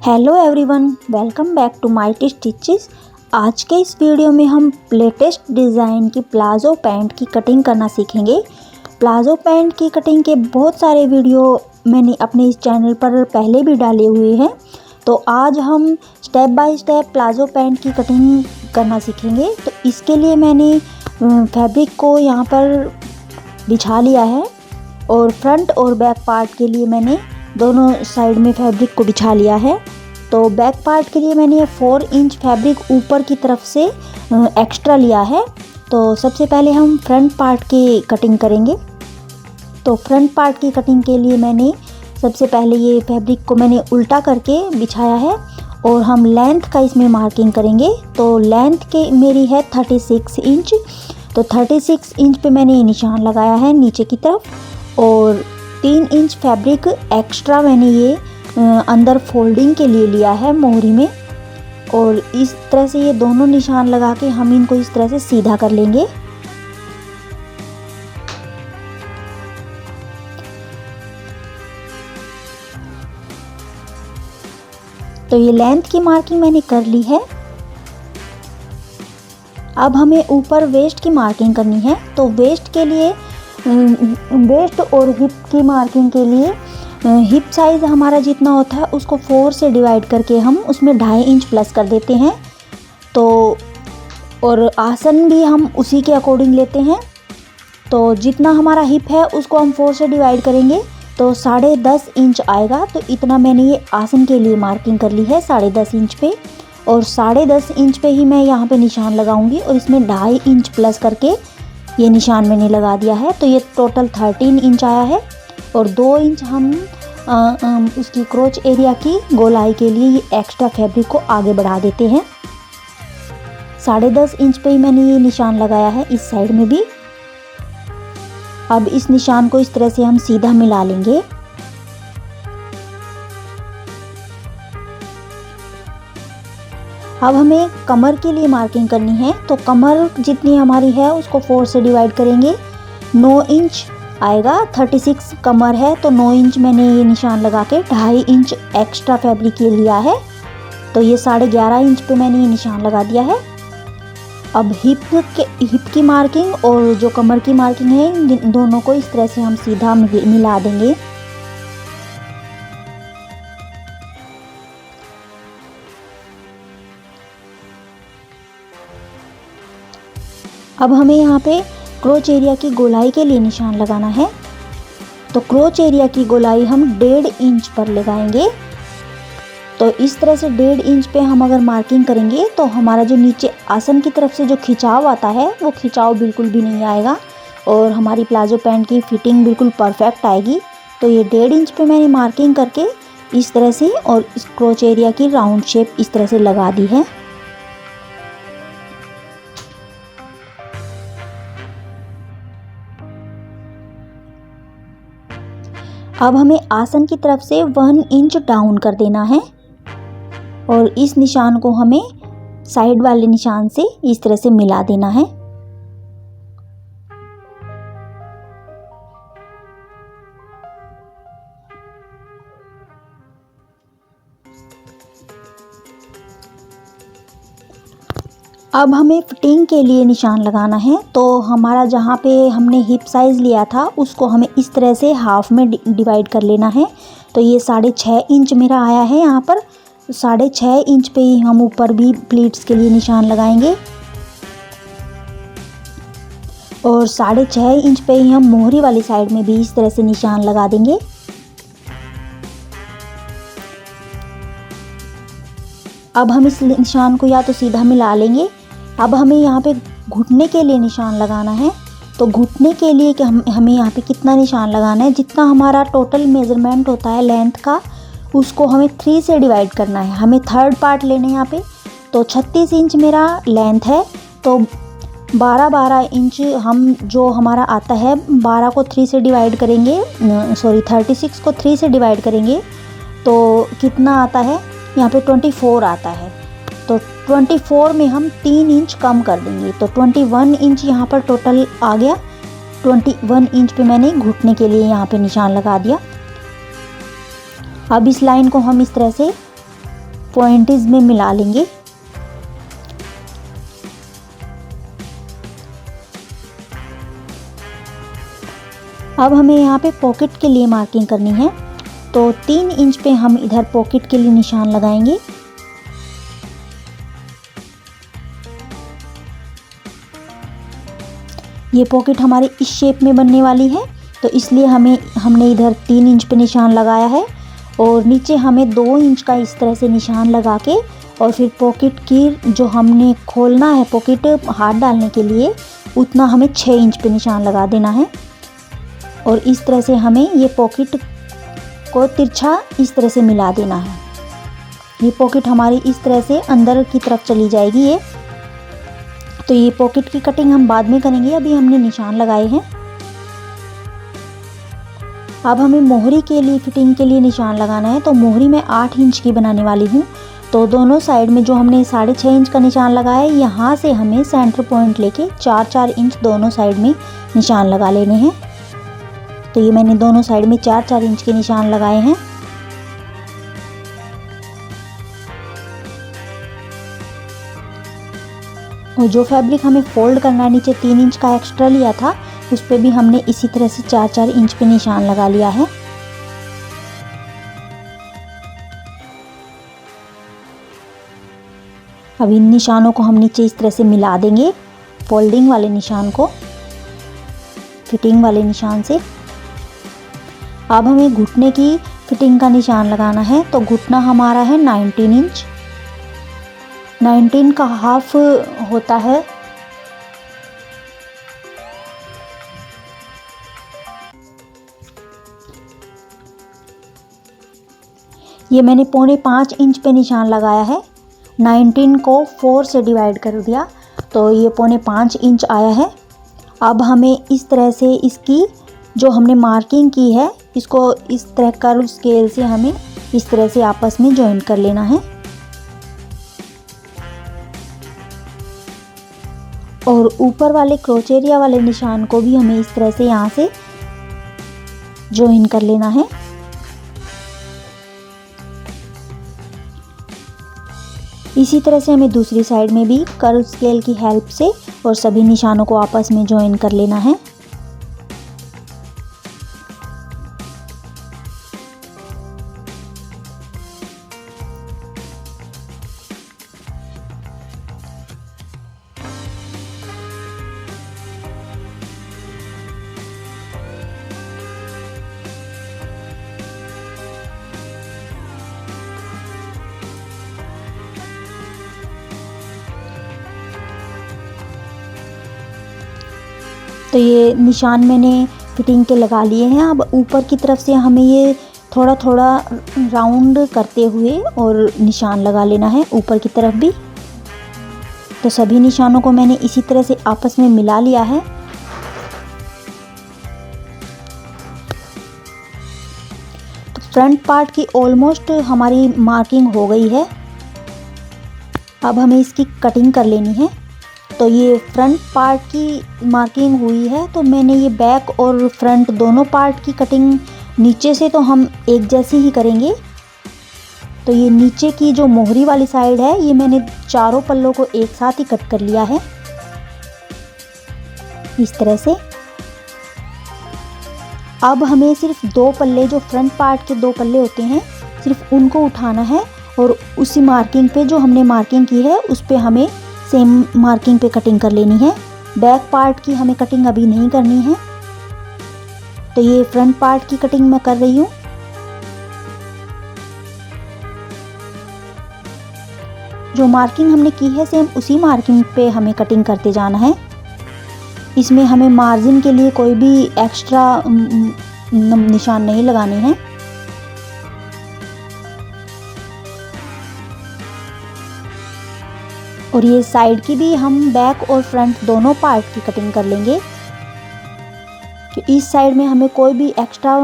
Hello everyone, welcome back to my stitches. आज के इस वीडियो में हम लेटेस्ट डिज़ाइन की प्लाज़ो पैंट की कटिंग करना सीखेंगे। प्लाज़ो पैंट की कटिंग के बहुत सारे वीडियो मैंने अपने इस चैनल पर पहले भी डाले हुए हैं, तो आज हम step by step palazzo pant की कटिंग करना सीखेंगे। तो इसके लिए मैंने फैब्रिक को यहाँ पर बिछा लिया है और फ्रंट और बैक पार्ट के लिए मैंने दोनों साइड में फैब्रिक को बिछा लिया है। तो बैक पार्ट के लिए मैंने 4 इंच फैब्रिक ऊपर की तरफ से एक्स्ट्रा लिया है। तो सबसे पहले हम फ्रंट पार्ट की कटिंग करेंगे। तो फ्रंट पार्ट की कटिंग के लिए मैंने सबसे पहले ये फैब्रिक को मैंने उल्टा करके बिछाया है और हम लेंथ का इसमें मार्किंग करेंगे। तो लेंथ के मेरी है 36 इंच। तो 36 इंच पे मैंने ये निशान लगाया है नीचे की तरफ और 3 इंच फैब्रिक एक्स्ट्रा मैंने ये अंदर फोल्डिंग के लिए लिया है मोहरी में। और इस तरह से ये दोनों निशान लगा के हम इनको इस तरह से सीधा कर लेंगे। तो ये लेंथ की मार्किंग मैंने कर ली है। अब हमें ऊपर वेस्ट की मार्किंग करनी है। तो वेस्ट के लिए वेस्ट और हिप की मार्किंग के लिए हिप साइज़ हमारा जितना होता है उसको 4 से डिवाइड करके हम उसमें 2.5 इंच प्लस कर देते हैं। तो और आसन भी हम उसी के अकॉर्डिंग लेते हैं। तो जितना हमारा हिप है उसको हम 4 से डिवाइड करेंगे तो 10.5 इंच आएगा। तो इतना मैंने ये आसन के लिए मार्किंग कर ली है 10.5 इंच पे। और 10.5 इंच पे ही मैं यहाँ पे निशान लगाऊंगी और इसमें 2.5 इंच प्लस करके ये निशान मैंने लगा दिया है। तो ये टोटल 13 इंच आया है और 2 इंच हम उसकी क्रोच एरिया की गोलाई के लिए ये एक्स्ट्रा फैब्रिक को आगे बढ़ा देते हैं। 10.5 इंच पे ही मैंने ये निशान लगाया है इस साइड में भी। अब इस निशान को इस तरह से हम सीधा मिला लेंगे। अब हमें कमर के लिए मार्किंग करनी है। तो कमर जितनी हमारी है उसको 4 से डिवाइड करेंगे। 9 इंच आएगा। 36 कमर है तो 9 इंच मैंने ये निशान लगा के 2.5 इंच एक्स्ट्रा फैब्रिक ये लिया है। तो ये 11.5 इंच पे मैंने ये निशान लगा दिया है। अब हिप की मार्किंग और जो कमर की मार्किंग है इन दोनों को इस तरह से हम सीधा मिला देंगे। अब हमें यहाँ पे क्रोच एरिया की गोलाई के लिए निशान लगाना है। तो क्रोच एरिया की गोलाई हम 1.5 इंच पर लगाएंगे। तो इस तरह से 1.5 इंच पे हम अगर मार्किंग करेंगे तो हमारा जो नीचे आसन की तरफ से जो खिंचाव आता है वो खिंचाव बिल्कुल भी नहीं आएगा और हमारी प्लाजो पैंट की फिटिंग बिल्कुल परफेक्ट आएगी। तो ये 1.5 इंच पे मैंने मार्किंग करके इस तरह से और इस क्रोच एरिया की राउंड शेप इस तरह से लगा दी है। अब हमें आसन की तरफ से 1 इंच डाउन कर देना है और इस निशान को हमें साइड वाले निशान से इस तरह से मिला देना है। अब हमें फिटिंग के लिए निशान लगाना है। तो हमारा जहाँ पे हमने हिप साइज़ लिया था उसको हमें इस तरह से हाफ में डिवाइड कर लेना है। तो ये 6.5 इंच मेरा आया है यहाँ पर। 6.5 इंच पे ही हम ऊपर भी प्लीट्स के लिए निशान लगाएंगे और 6.5 इंच पे ही हम मोहरी वाली साइड में भी इस तरह से निशान लगा देंगे। अब हम इस निशान को या तो सीधा मिला लेंगे। अब हमें यहाँ पे घुटने के लिए निशान लगाना है। तो घुटने के लिए कि हमें यहाँ पे कितना निशान लगाना है, जितना हमारा टोटल मेज़रमेंट होता है लेंथ का उसको हमें 3 से डिवाइड करना है। हमें थर्ड पार्ट लेना है यहाँ पे। तो 36 इंच मेरा लेंथ है तो 12 इंच हम जो हमारा आता है 12 को 3 से डिवाइड करेंगे, 36 को 3 से डिवाइड करेंगे तो कितना आता है यहाँ पे 24 आता है। तो 24 में हम 3 इंच कम कर देंगे तो 21 इंच यहाँ पर टोटल आ गया। 21 इंच पे मैंने घुटने के लिए यहाँ पे निशान लगा दिया। अब इस लाइन को हम इस तरह से पॉइंट्स में मिला लेंगे। अब हमें यहाँ पे पॉकेट के लिए मार्किंग करनी है, तो 3 इंच पे हम इधर पॉकेट के लिए निशान लगाएंगे। ये पॉकेट हमारे इस शेप में बनने वाली है, तो इसलिए हमने इधर 3 इंच पे निशान लगाया है और नीचे हमें 2 इंच का इस तरह से निशान लगा के और फिर पॉकेट की जो हमने खोलना है पॉकेट हाथ डालने के लिए, उतना हमें 6 इंच पे निशान लगा देना है। और इस तरह से हमें ये पॉकेट को तिरछा इस तरह से मिला देना है। ये पॉकेट हमारी इस तरह से अंदर की तरफ चली जाएगी ये। तो ये पॉकेट की कटिंग हम बाद में करेंगे, अभी हमने निशान लगाए हैं। अब हमें मोहरी के लिए फिटिंग के लिए निशान लगाना है, तो मोहरी मैं 8 इंच की बनाने वाली हूँ। तो दोनों साइड में जो हमने 6.5 इंच का निशान लगाया है, यहाँ से हमें सेंटर पॉइंट लेके 4-4 इंच दोनों साइड में निशान लगा लेने हैं। तो ये मैंने दोनों साइड में 4-4 इंच के निशान लगाए हैं। और जो फैब्रिक हमें फोल्ड करना है, नीचे 3 इंच का एक्स्ट्रा लिया था, उस पे भी हमने इसी तरह से 4-4 इंच पे निशान लगा लिया है। अब इन निशानों को हम नीचे इस तरह से मिला देंगे, फोल्डिंग वाले निशान को फिटिंग वाले निशान से। अब हमें घुटने की फिटिंग का निशान लगाना है, तो घुटना हमारा है 19 इंच। 19 का हाफ होता है ये मैंने 4.25 इंच पे निशान लगाया है। 19 को 4 से डिवाइड कर दिया, तो ये 4.25 इंच आया है। अब हमें इस तरह से इसकी जो हमने मार्किंग की है, इसको इस तरह कर्व स्केल से हमें इस तरह से आपस में जॉइन कर लेना है। और ऊपर वाले क्रोच एरिया वाले निशान को भी हमें इस तरह से यहाँ से जॉइन कर लेना है। इसी तरह से हमें दूसरी साइड में भी कर्व स्केल की हेल्प से और सभी निशानों को आपस में जॉइन कर लेना है। तो ये निशान मैंने फिटिंग के लगा लिए हैं। अब ऊपर की तरफ से हमें ये थोड़ा थोड़ा राउंड करते हुए और निशान लगा लेना है ऊपर की तरफ भी। तो सभी निशानों को मैंने इसी तरह से आपस में मिला लिया है। तो फ्रंट पार्ट की ऑलमोस्ट हमारी मार्किंग हो गई है। अब हमें इसकी कटिंग कर लेनी है। तो ये फ्रंट पार्ट की मार्किंग हुई है, तो मैंने ये बैक और फ्रंट दोनों पार्ट की कटिंग नीचे से तो हम एक जैसी ही करेंगे। तो ये नीचे की जो मोहरी वाली साइड है, ये मैंने चारों पल्लों को एक साथ ही कट कर लिया है इस तरह से। अब हमें सिर्फ 2 पल्ले, जो फ्रंट पार्ट के 2 पल्ले होते हैं, सिर्फ उनको उठाना है और उसी मार्किंग पे जो हमने मार्किंग की है उस पे हमें सेम मार्किंग पे कटिंग कर लेनी है। बैक पार्ट की हमें कटिंग अभी नहीं करनी है। तो ये फ्रंट पार्ट की कटिंग मैं कर रही हूँ। जो मार्किंग हमने की है सेम उसी मार्किंग पे हमें कटिंग करते जाना है। इसमें हमें मार्जिन के लिए कोई भी एक्स्ट्रा निशान नहीं लगाने हैं। और ये साइड की भी हम बैक और फ्रंट दोनों पार्ट की कटिंग कर लेंगे कि इस साइड में हमें कोई भी एक्स्ट्रा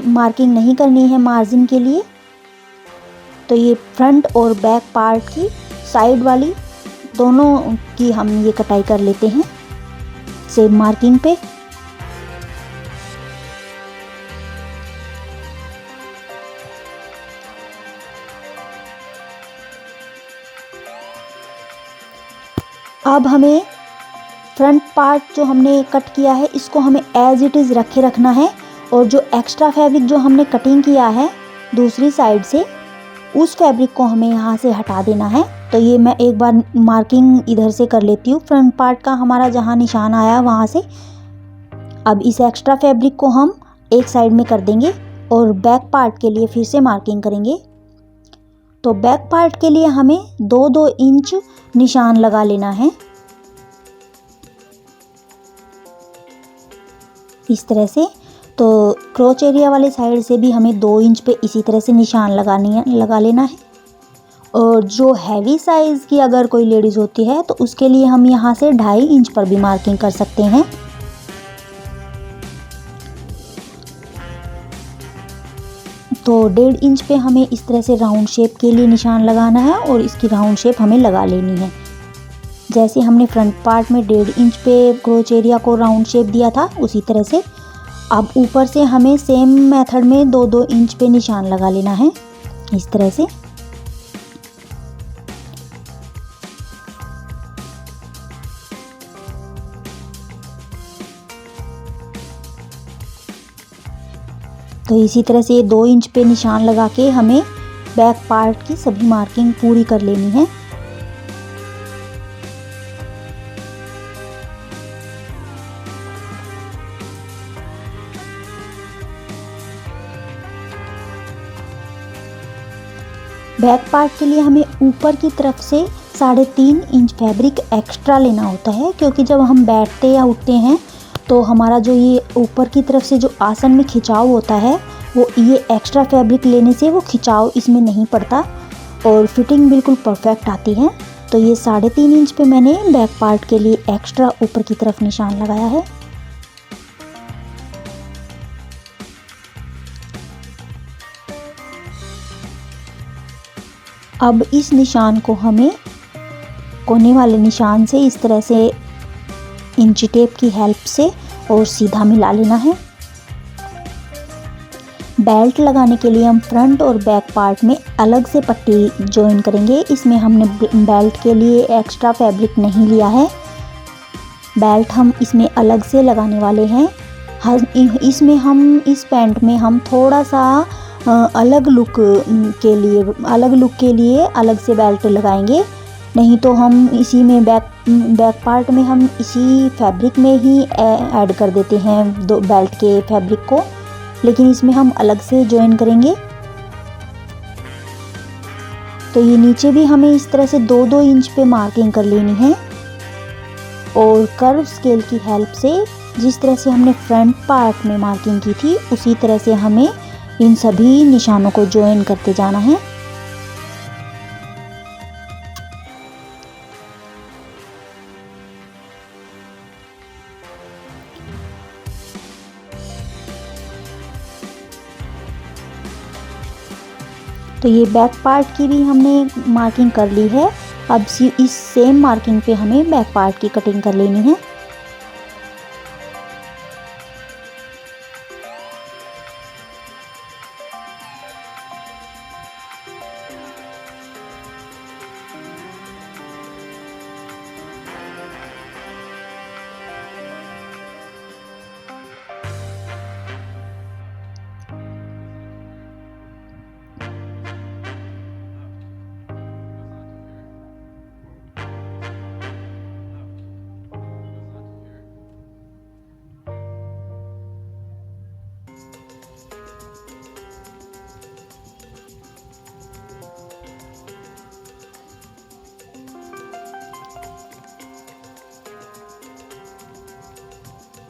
मार्किंग नहीं करनी है मार्जिन के लिए। तो ये फ्रंट और बैक पार्ट की साइड वाली दोनों की हम ये कटाई कर लेते हैं सेम मार्किंग पे। अब हमें फ्रंट पार्ट जो हमने कट किया है इसको हमें एज इट इज़ रखे रखना है, और जो एक्स्ट्रा फैब्रिक जो हमने कटिंग किया है दूसरी साइड से, उस फैब्रिक को हमें यहाँ से हटा देना है। तो ये मैं एक बार मार्किंग इधर से कर लेती हूँ, फ्रंट पार्ट का हमारा जहाँ निशान आया वहाँ से। अब इस एक्स्ट्रा फैब्रिक को हम एक साइड में कर देंगे और बैक पार्ट के लिए फिर से मार्किंग करेंगे। तो बैक पार्ट के लिए हमें 2-2 इंच निशान लगा लेना है इस तरह से। तो क्रोच एरिया वाले साइड से भी हमें 2 इंच पे इसी तरह से निशान लगा लेना है। और जो हैवी साइज़ की अगर कोई लेडीज़ होती है तो उसके लिए हम यहाँ से 2.5 इंच पर भी मार्किंग कर सकते हैं। तो 1.5 इंच पे हमें इस तरह से राउंड शेप के लिए निशान लगाना है और इसकी राउंड शेप हमें लगा लेनी है। जैसे हमने फ्रंट पार्ट में 1.5 इंच पे क्रोच एरिया को राउंड शेप दिया था उसी तरह से अब ऊपर से हमें सेम मेथड में 2-2 इंच पे निशान लगा लेना है इस तरह से। तो इसी तरह से 2 इंच पे निशान लगा के हमें बैक पार्ट की सभी मार्किंग पूरी कर लेनी है। बैक पार्ट के लिए हमें ऊपर की तरफ से 3.5 इंच फैब्रिक एक्स्ट्रा लेना होता है, क्योंकि जब हम बैठते या उठते हैं तो हमारा जो ये ऊपर की तरफ से जो आसन में खिंचाव होता है वो ये एक्स्ट्रा फैब्रिक लेने से वो खिंचाव इसमें नहीं पड़ता और फिटिंग बिल्कुल परफेक्ट आती है। तो ये 3.5 इंच पे मैंने बैक पार्ट के लिए एक्स्ट्रा ऊपर की तरफ निशान लगाया है। अब इस निशान को हमें कोने वाले निशान से इस तरह से इंची टेप की हेल्प से और सीधा मिला लेना है। बेल्ट लगाने के लिए हम फ्रंट और बैक पार्ट में अलग से पट्टी जॉइन करेंगे। इसमें हमने बेल्ट के लिए एक्स्ट्रा फैब्रिक नहीं लिया है, बेल्ट हम इसमें अलग से लगाने वाले हैं। इसमें हम इस पैंट में हम थोड़ा सा अलग लुक के लिए अलग से बेल्ट लगाएंगे, नहीं तो हम इसी में बैक पार्ट में हम इसी फैब्रिक में ही ऐड कर देते हैं दो बेल्ट के फैब्रिक को, लेकिन इसमें हम अलग से जॉइन करेंगे। तो ये नीचे भी हमें इस तरह से 2-2 इंच पे मार्किंग कर लेनी है और कर्व स्केल की हेल्प से जिस तरह से हमने फ्रंट पार्ट में मार्किंग की थी उसी तरह से हमें इन सभी निशानों को जॉइन करते जाना है। तो ये बैक पार्ट की भी हमने मार्किंग कर ली है। अब इस सेम मार्किंग पे हमें बैक पार्ट की कटिंग कर लेनी है।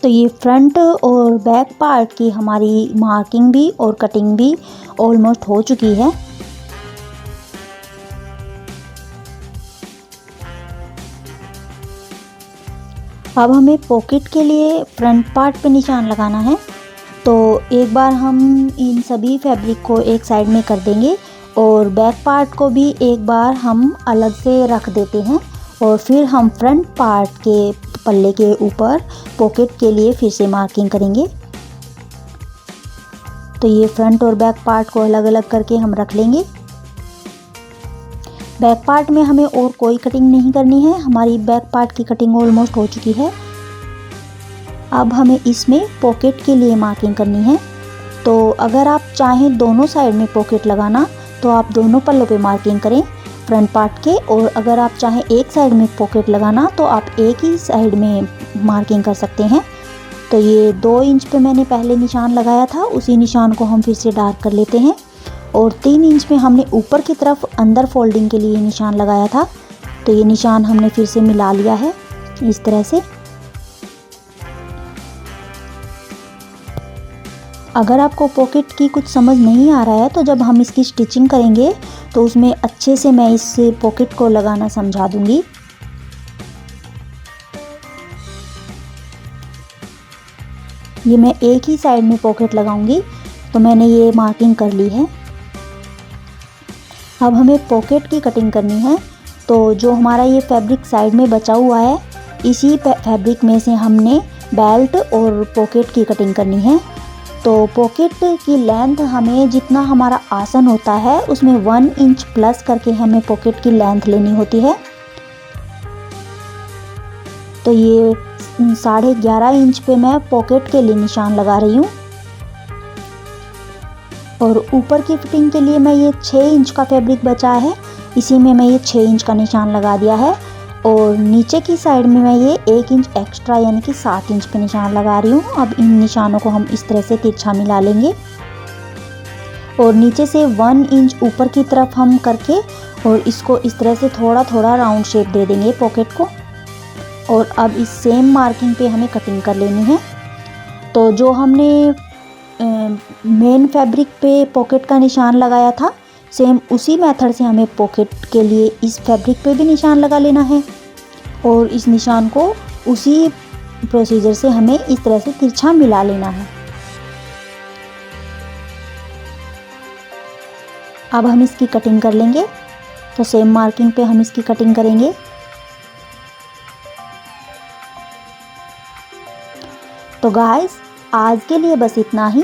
तो ये फ्रंट और बैक पार्ट की हमारी मार्किंग भी और कटिंग भी ऑलमोस्ट हो चुकी है। अब हमें पॉकेट के लिए फ्रंट पार्ट पे निशान लगाना है। तो एक बार हम इन सभी फैब्रिक को एक साइड में कर देंगे और बैक पार्ट को भी एक बार हम अलग से रख देते हैं और फिर हम फ्रंट पार्ट के पल्ले के ऊपर पॉकेट के लिए फिर से मार्किंग करेंगे। तो ये फ्रंट और बैक पार्ट को अलग अलग करके हम रख लेंगे। बैक पार्ट में हमें और कोई कटिंग नहीं करनी है, हमारी बैक पार्ट की कटिंग ऑलमोस्ट हो चुकी है। अब हमें इसमें पॉकेट के लिए मार्किंग करनी है। तो अगर आप चाहें दोनों साइड में पॉकेट लगाना तो आप दोनों पल्लों पे मार्किंग करें फ्रंट पार्ट के, और अगर आप चाहें एक साइड में पॉकेट लगाना तो आप एक ही साइड में मार्किंग कर सकते हैं। तो ये 2 इंच पे मैंने पहले निशान लगाया था, उसी निशान को हम फिर से डार्क कर लेते हैं। और 3 इंच में हमने ऊपर की तरफ अंदर फोल्डिंग के लिए निशान लगाया था, तो ये निशान हमने फिर से मिला लिया है इस तरह से। अगर आपको पॉकेट की कुछ समझ नहीं आ रहा है तो जब हम इसकी स्टिचिंग करेंगे तो उसमें अच्छे से मैं इस पॉकेट को लगाना समझा दूंगी। ये मैं एक ही साइड में पॉकेट लगाऊंगी, तो मैंने ये मार्किंग कर ली है। अब हमें पॉकेट की कटिंग करनी है। तो जो हमारा ये फैब्रिक साइड में बचा हुआ है, इसी फैब्रिक में से हमने बेल्ट और पॉकेट की कटिंग करनी है। तो पॉकेट की लेंथ हमें जितना हमारा आसन होता है उसमें 1 इंच प्लस करके हमें पॉकेट की लेंथ लेनी होती है। तो ये 11.5 इंच पे मैं पॉकेट के लिए निशान लगा रही हूँ। और ऊपर की फिटिंग के लिए मैं ये 6 इंच का फैब्रिक बचा है, इसी में मैं ये 6 इंच का निशान लगा दिया है। और नीचे की साइड में मैं ये 1 इंच एक्स्ट्रा यानी कि 7 इंच पे निशान लगा रही हूँ। अब इन निशानों को हम इस तरह से तिरछा मिला लेंगे और नीचे से 1 इंच ऊपर की तरफ हम करके और इसको इस तरह से थोड़ा थोड़ा राउंड शेप दे देंगे पॉकेट को। और अब इस सेम मार्किंग पे हमें कटिंग कर लेनी है। तो जो हमने मेन फैब्रिक पे पॉकेट का निशान लगाया था, सेम उसी मेथड से हमें पॉकेट के लिए इस फैब्रिक पे भी निशान लगा लेना है। और इस निशान को उसी प्रोसीजर से हमें इस तरह से तिरछा मिला लेना है। अब हम इसकी कटिंग कर लेंगे। तो सेम मार्किंग पे हम इसकी कटिंग करेंगे। तो गाइस, आज के लिए बस इतना ही।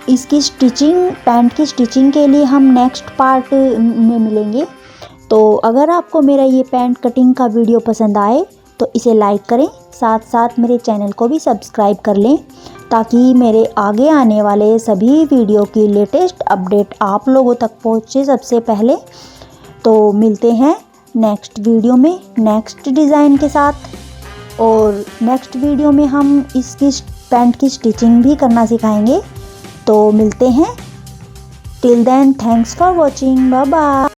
इसकी स्टिचिंग, पैंट की स्टिचिंग के लिए हम नेक्स्ट पार्ट में मिलेंगे। तो अगर आपको मेरा ये पैंट कटिंग का वीडियो पसंद आए तो इसे लाइक करें, साथ साथ मेरे चैनल को भी सब्सक्राइब कर लें ताकि मेरे आगे आने वाले सभी वीडियो की लेटेस्ट अपडेट आप लोगों तक पहुँचे सबसे पहले। तो मिलते हैं नेक्स्ट वीडियो में नेक्स्ट डिज़ाइन के साथ। और नेक्स्ट वीडियो में हम इसकी पैंट की स्टिचिंग भी करना सिखाएंगे। तो मिलते हैं। Till then, thanks for watching, bye bye.